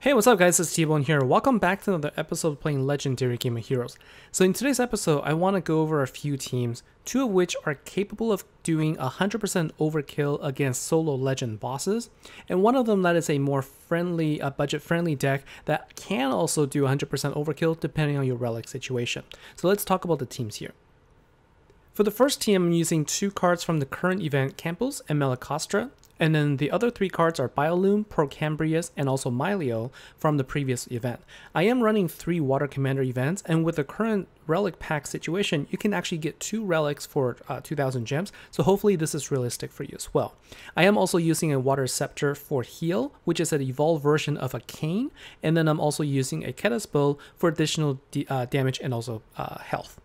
Hey, what's up guys, it's TBone here. Welcome back to another episode of playing Legendary Game of Heroes. So in today's episode, I want to go over a few teams, two of which are capable of doing 100% overkill against solo legend bosses, and one of them that is a more friendly, budget-friendly deck that can also do 100% overkill depending on your relic situation. So let's talk about the teams here. For the first team, I'm using two cards from the current event, Campos and Malacostra, and then the other three cards are Bioloom, Procambrius, and also Mylio from the previous event. I am running 3 Water Commander events, and with the current relic pack situation, you can actually get 2 relics for 2,000 gems, so hopefully this is realistic for you as well. I am also using a Water Scepter for heal, which is an evolved version of a cane, and then I'm also using a Ketis Bow for additional damage and also health.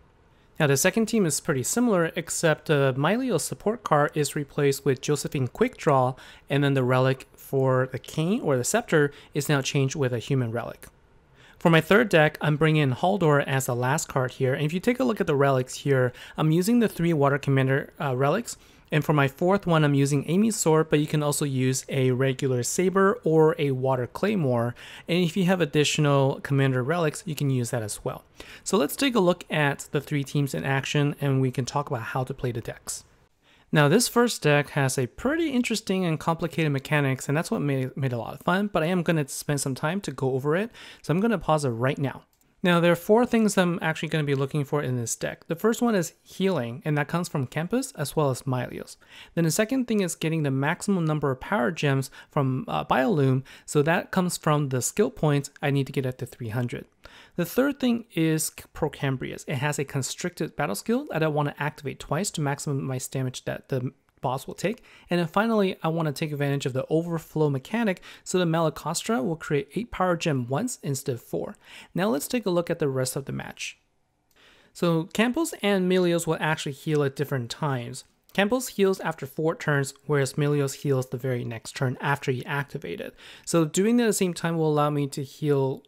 Now the second team is pretty similar, except Mylio's support card is replaced with Josephine Quick Draw, and then the relic for the cane or the scepter is now changed with a human relic. For my third deck, I'm bringing in Haldor as the last card here, and if you take a look at the relics here, I'm using the 3 Water Commander relics, and for my fourth one, I'm using Amy's Sword, but you can also use a regular Saber or a Water Claymore, and if you have additional Commander relics, you can use that as well. So let's take a look at the 3 teams in action, and we can talk about how to play the decks. Now this first deck has a pretty interesting and complicated mechanics, and that's what made it a lot of fun, but I am going to spend some time to go over it, so I'm going to pause it right now. Now there are 4 things I'm actually going to be looking for in this deck. The first one is healing, and that comes from Campus as well as Mylios. Then the second thing is getting the maximum number of power gems from Bioloom, so that comes from the skill points I need to get up to 300. The third thing is Procambrius. It has a constricted battle skill that I want to activate twice to maximize damage that the boss will take. And then finally, I want to take advantage of the Overflow mechanic, so the Malacostra will create 8 power gem once instead of 4. Now let's take a look at the rest of the match. So Campos and Mylios will actually heal at different times. Campos heals after 4 turns, whereas Mylios heals the very next turn after you activate it. So doing that at the same time will allow me to heal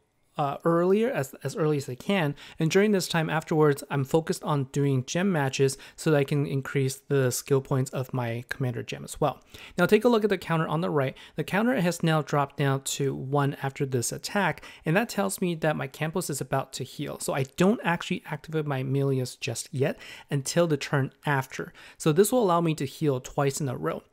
earlier, as early as I can, and during this time afterwards I'm focused on doing gem matches so that I can increase the skill points of my commander gem as well. Now take a look at the counter on the right. The counter has now dropped down to 1 after this attack, and that tells me that my Campos is about to heal, so I don't actually activate my Mylios just yet until the turn after. So this will allow me to heal twice in a row.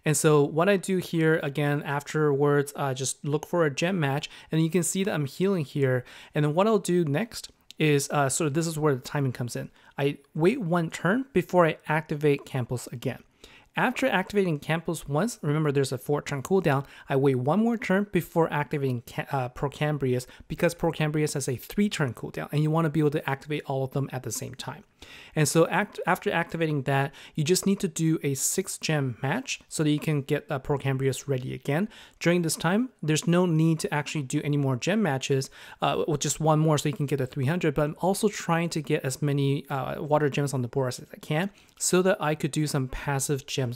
And so what I do here, again, afterwards, just look for a gem match, and you can see that I'm healing here. And then what I'll do next is, so this is where the timing comes in. I wait 1 turn before I activate Campos again. After activating Campos once, remember there's a 4-turn cooldown, I wait 1 more turn before activating Procambrius, because Procambrius has a 3-turn cooldown, and you want to be able to activate all of them at the same time. And so after activating that, you just need to do a 6-gem match so that you can get Procambrius ready again. During this time, there's no need to actually do any more gem matches, with just 1 more so you can get a 300, but I'm also trying to get as many water gems on the board as I can so that I could do some passive gem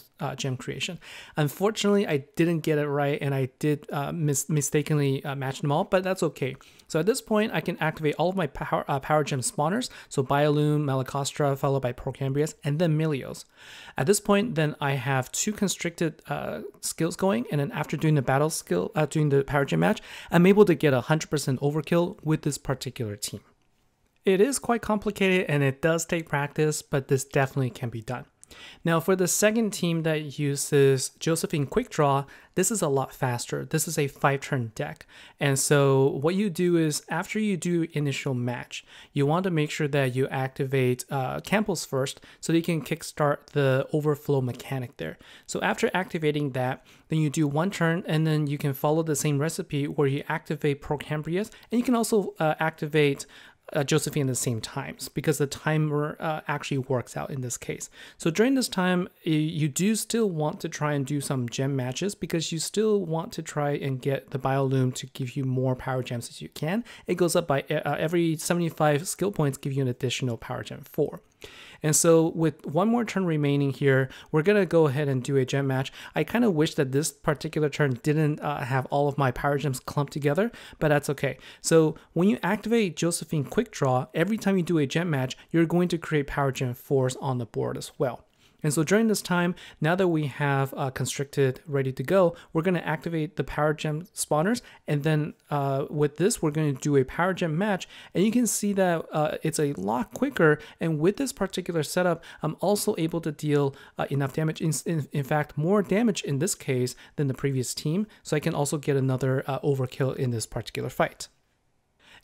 creation. Unfortunately, I didn't get it right, and I did mistakenly match them all, but that's okay. So at this point, I can activate all of my power gem spawners, so Bioloom, Malacostra, followed by Procambrius, and then Mylios. At this point, then I have 2 constricted skills going, and then after doing the battle skill, doing the power gem match, I'm able to get 100% overkill with this particular team. It is quite complicated and it does take practice, but this definitely can be done. Now for the second team that uses Josephine Quick Draw, this is a lot faster. This is a 5-turn deck. And so what you do is, after you do initial match, you want to make sure that you activate Campos first so that you can kickstart the Overflow mechanic there. So after activating that, then you do 1 turn, and then you can follow the same recipe where you activate Procambrius, and you can also activate Josephine at the same times, because the timer actually works out in this case. So during this time, you do still want to try and do some gem matches, because you still want to try and get the Bioloom to give you more power gems as you can. It goes up by every 75 skill points, give you an additional power gem 4. And so with 1 more turn remaining here, we're going to go ahead and do a gem match. I kind of wish that this particular turn didn't have all of my power gems clumped together, but that's okay. So when you activate Josephine Quick Draw, every time you do a gem match, you're going to create power gem 4s on the board as well. And so during this time, now that we have constricted ready to go, we're going to activate the power gem spawners. And then with this, we're going to do a power gem match. And you can see that it's a lot quicker. And with this particular setup, I'm also able to deal enough damage, in fact, more damage in this case than the previous team. So I can also get another overkill in this particular fight.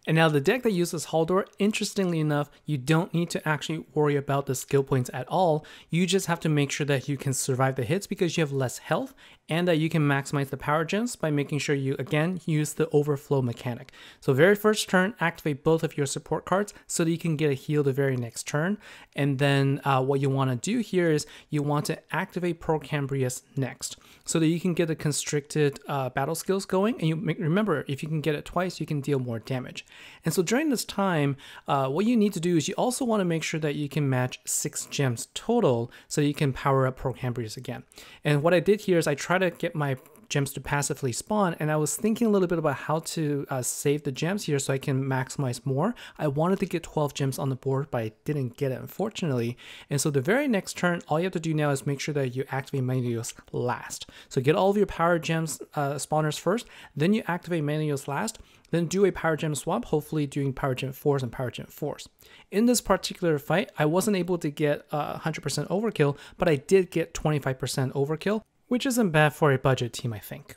And now the deck that uses Haldor, interestingly enough, you don't need to actually worry about the skill points at all. You just have to make sure that you can survive the hits because you have less health, and that you can maximize the power gems by making sure you, again, use the overflow mechanic. So very first turn, activate both of your support cards so that you can get a heal the very next turn. And then what you want to do here is you want to activate Procambrius next so that you can get the constricted battle skills going. And you remember, if you can get it twice, you can deal more damage. And so during this time, what you need to do is you also want to make sure that you can match 6 gems total so you can power up Procambrius again. And what I did here is I tried to get my gems to passively spawn, and I was thinking a little bit about how to save the gems here so I can maximize more. I wanted to get 12 gems on the board, but I didn't get it, unfortunately. And so the very next turn, all you have to do now is make sure that you activate Manios last. So get all of your power gems spawners first, then you activate Manios last, then do a power gem swap, hopefully doing power gem 4s and power gem 4s. In this particular fight, I wasn't able to get 100% overkill, but I did get 25% overkill, which isn't bad for a budget team, I think.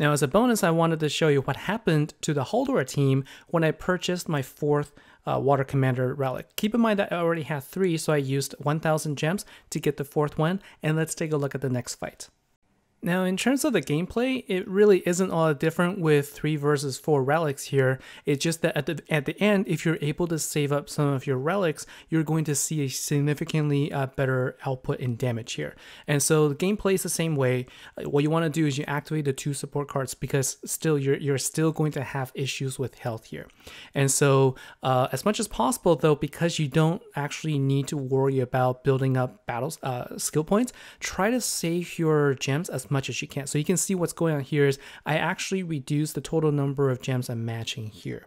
Now, as a bonus, I wanted to show you what happened to the Haldor team when I purchased my 4th Water Commander relic. Keep in mind that I already had 3, so I used 1,000 gems to get the 4th one, and let's take a look at the next fight. Now, in terms of the gameplay, it really isn't all that different with 3 versus 4 relics here. It's just that at the end, if you're able to save up some of your relics, you're going to see a significantly better output in damage here. And so the gameplay is the same way. What you want to do is you activate the 2 support cards because still you're still going to have issues with health here. And so as much as possible, though, because you don't actually need to worry about building up battles skill points, try to save your gems as much as you can. So you can see what's going on here is I actually reduced the total number of gems I'm matching here.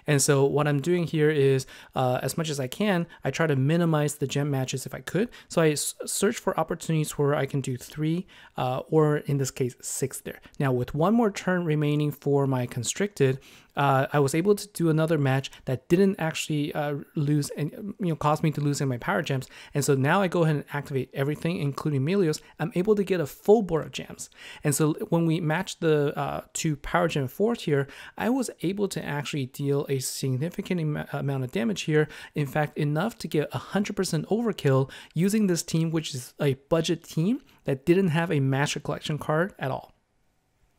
And so what I'm doing here is, as much as I can, I try to minimize the gem matches if I could. So I search for opportunities where I can do 3, or in this case, 6 there. Now, with 1 more turn remaining for my constricted, I was able to do another match that didn't actually lose and cause me to lose in my power gems. And so now I go ahead and activate everything, including Melios. I'm able to get a full board of gems. And so when we match the 2 power gem 4s here, I was able to actually deal a significant amount of damage here. In fact, enough to get 100% overkill using this team, which is a budget team that didn't have a Master Collection card at all.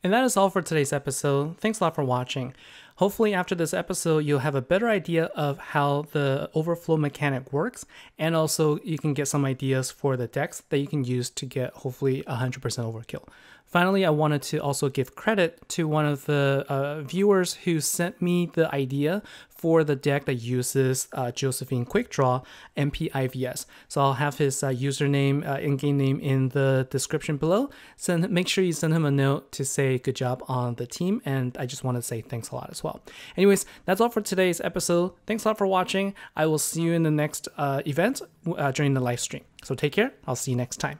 And that is all for today's episode. Thanks a lot for watching. Hopefully after this episode, you'll have a better idea of how the overflow mechanic works, and also you can get some ideas for the decks that you can use to get hopefully 100% overkill. Finally, I wanted to also give credit to one of the viewers who sent me the idea for the deck that uses Josephine Quick Draw, npivs. So I'll have his username, in-game name in the description below. Make sure you send him a note to say good job on the team, and I just want to say thanks a lot as well. Anyways, that's all for today's episode. Thanks a lot for watching. I will see you in the next event during the live stream. So take care. I'll see you next time.